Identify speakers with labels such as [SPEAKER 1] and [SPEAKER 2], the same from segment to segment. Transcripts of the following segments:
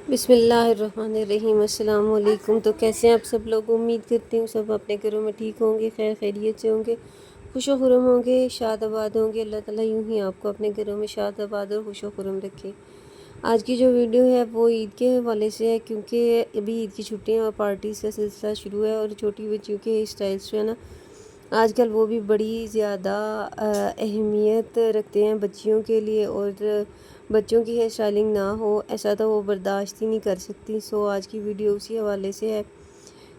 [SPEAKER 1] بسم اللہ الرحمن الرحیم۔ السلام علیکم۔ تو کیسے ہیں آپ سب لوگ؟ امید کرتی ہوں سب اپنے گھروں میں ٹھیک ہوں گے، خیر خیریت سے ہوں گے، خوش و خرم ہوں گے، شاد آباد ہوں گے۔ اللہ تعالیٰ یوں ہی آپ کو اپنے گھروں میں شاد آباد اور خوش و خرم رکھے۔ آج کی جو ویڈیو ہے وہ عید کے حوالے سے ہے، کیونکہ ابھی عید کی چھٹیاں اور پارٹیز کا سلسلہ شروع ہے، اور چھوٹی بچیوں کے ہیئر اسٹائلس جو ہے نا آج کل وہ بھی بڑی زیادہ اہمیت رکھتے ہیں بچیوں کے لیے، اور بچوں کی ہیئر اسٹائلنگ نہ ہو ایسا تو وہ برداشت ہی نہیں کر سکتی۔ سو آج کی ویڈیو اسی حوالے سے ہے،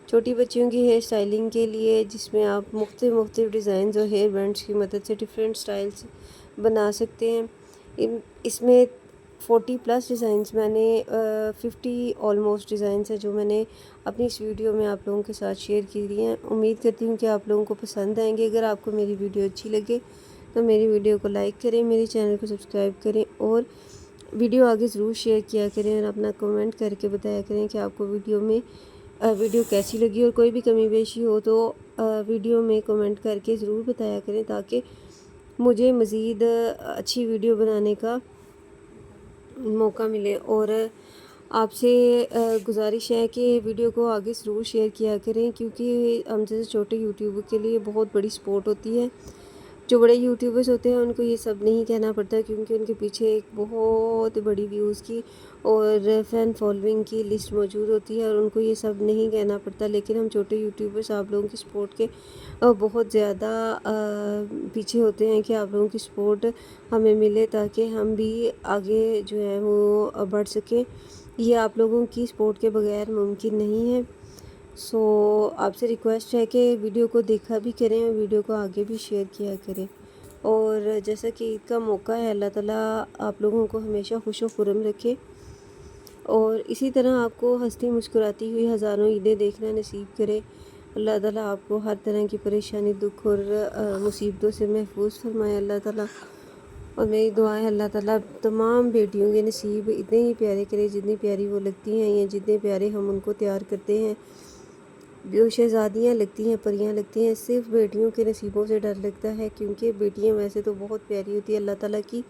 [SPEAKER 1] چھوٹی بچیوں کی ہیئر اسٹائلنگ کے لیے، جس میں آپ مختلف ڈیزائنز اور ہیئر بینڈس کی مدد سے ڈیفرنٹ اسٹائلس بنا سکتے ہیں۔ اس میں 40+ ڈیزائنس میں نے 50 آلموسٹ ڈیزائنس ہیں جو میں نے اپنی اس ویڈیو میں آپ لوگوں کے ساتھ شیئر کی دی ہیں۔ امید کرتی ہوں کہ آپ لوگوں کو پسند آئیں گے۔ اگر آپ کو میری ویڈیو اچھی لگے تو میری ویڈیو کو لائک کریں، میرے چینل کو سبسکرائب کریں، اور ویڈیو آگے ضرور شیئر کیا کریں، اور اپنا کمنٹ کر کے بتایا کریں کہ آپ کو ویڈیو کیسی لگی، اور کوئی بھی کمی بیشی ہو تو ویڈیو میں کمنٹ کر کے ضرور بتایا کریں، تاکہ مجھے مزید اچھی ویڈیو بنانے کا موقع ملے۔ اور آپ سے گزارش ہے کہ ویڈیو کو آگے ضرور شیئر کیا کریں، کیونکہ ہم جیسے چھوٹے یوٹیوبر کے لیے بہت بڑی سپورٹ ہوتی ہے۔ جو بڑے یوٹیوبرز ہوتے ہیں ان کو یہ سب نہیں کہنا پڑتا، کیونکہ ان کے پیچھے ایک بہت بڑی ویوز کی اور فین فالوئنگ کی لسٹ موجود ہوتی ہے، اور ان کو یہ سب نہیں کہنا پڑتا۔ لیکن ہم چھوٹے یوٹیوبرز آپ لوگوں کی سپورٹ کے بہت زیادہ پیچھے ہوتے ہیں کہ آپ لوگوں کی سپورٹ ہمیں ملے، تاکہ ہم بھی آگے جو ہے وہ بڑھ سکیں۔ یہ آپ لوگوں کی سپورٹ کے بغیر ممکن نہیں ہے۔ سو آپ سے ریکویسٹ ہے کہ ویڈیو کو دیکھا بھی کریں اور ویڈیو کو آگے بھی شیئر کیا کریں۔ اور جیسا کہ عید کا موقع ہے، اللہ تعالیٰ آپ لوگوں کو ہمیشہ خوش و خرم رکھے، اور اسی طرح آپ کو ہنستی مسکراتی ہوئی ہزاروں عیدیں دیکھنا نصیب کرے۔ اللہ تعالیٰ آپ کو ہر طرح کی پریشانی، دکھ اور مصیبتوں سے محفوظ فرمائے اللہ تعالیٰ۔ اور میری دعا ہے اللہ تعالیٰ تمام بیٹیوں کے نصیب اتنے ہی پیارے کرے جتنی پیاری وہ لگتی ہیں، یا جتنے پیارے ہم ان کو تیار کرتے ہیں۔ جو شہزادیاں لگتی ہیں، پریاں لگتی ہیں، صرف بیٹیوں کے نصیبوں سے ڈر لگتا ہے، کیونکہ بیٹیاں ویسے تو بہت پیاری ہوتی ہیں۔ اللہ تعالیٰ کی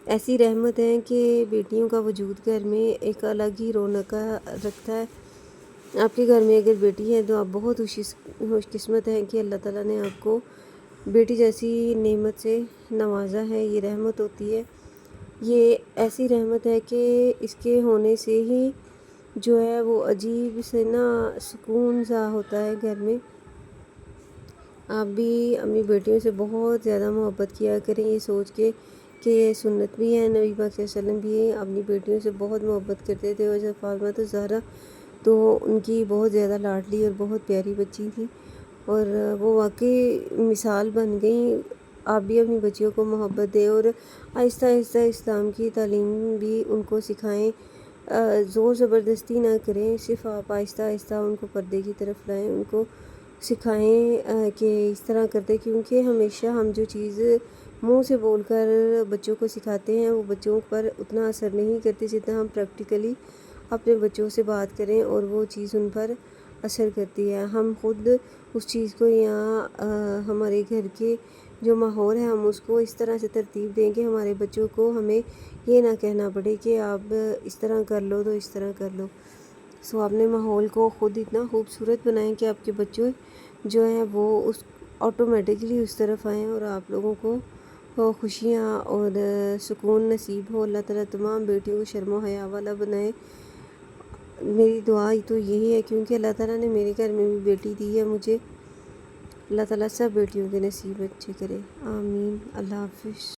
[SPEAKER 1] ایسی رحمت ہے کہ بیٹیوں کا وجود گھر میں ایک الگ ہی رونق رکھتا ہے۔ آپ کے گھر میں اگر بیٹی ہے تو آپ بہت خوش قسمت ہیں کہ اللہ تعالیٰ نے آپ کو بیٹی جیسی نعمت سے نوازا ہے۔ یہ رحمت ہوتی ہے، یہ ایسی رحمت ہے کہ اس کے ہونے سے ہی جو ہے وہ عجیب سے نا سکون سا ہوتا ہے گھر میں۔ آپ بھی اپنی بیٹیوں سے بہت زیادہ محبت کیا کریں، یہ سوچ کے کہ یہ سنت بھی ہے، نبی پاک صلی اللہ علیہ وسلم بھی اپنی بیٹیوں سے بہت محبت کرتے تھے، اور فاطمہ الزہرا تو ان کی بہت زیادہ لاڈلی اور بہت پیاری بچی تھی، اور وہ واقعی مثال بن گئیں۔ آپ بھی اپنی بچیوں کو محبت دیں، اور آہستہ آہستہ اسلام کی تعلیم بھی ان کو سکھائیں، زور زبردستی نہ کریں، صرف آپ آہستہ آہستہ ان کو پردے کی طرف لائیں، ان کو سکھائیں کہ اس طرح کرتے، کیونکہ ہمیشہ ہم جو چیز منہ سے بول کر بچوں کو سکھاتے ہیں وہ بچوں پر اتنا اثر نہیں کرتی جتنا ہم پریکٹیکلی اپنے بچوں سے بات کریں اور وہ چیز ان پر اثر کرتی ہے۔ ہم خود اس چیز کو یہاں ہمارے گھر کے جو ماحول ہے ہم اس کو اس طرح سے ترتیب دیں کہ ہمارے بچوں کو ہمیں یہ نہ کہنا پڑے کہ آپ اس طرح کر لو تو اس طرح کر لو۔ سو اپنے ماحول کو خود اتنا خوبصورت بنائیں کہ آپ کے بچے جو ہیں وہ اس آٹومیٹکلی اس طرف آئیں، اور آپ لوگوں کو خوشیاں اور سکون نصیب ہو۔ اللہ تعالیٰ تمام بیٹیوں کو شرم و حیا والا بنائے۔ میری دعا تو یہی ہے، کیونکہ اللہ تعالیٰ نے میرے گھر میں بھی بیٹی دی ہے مجھے۔ اللہ تعالیٰ سب بیٹیوں کے نصیب اچھے کرے، آمین۔ اللہ حافظ۔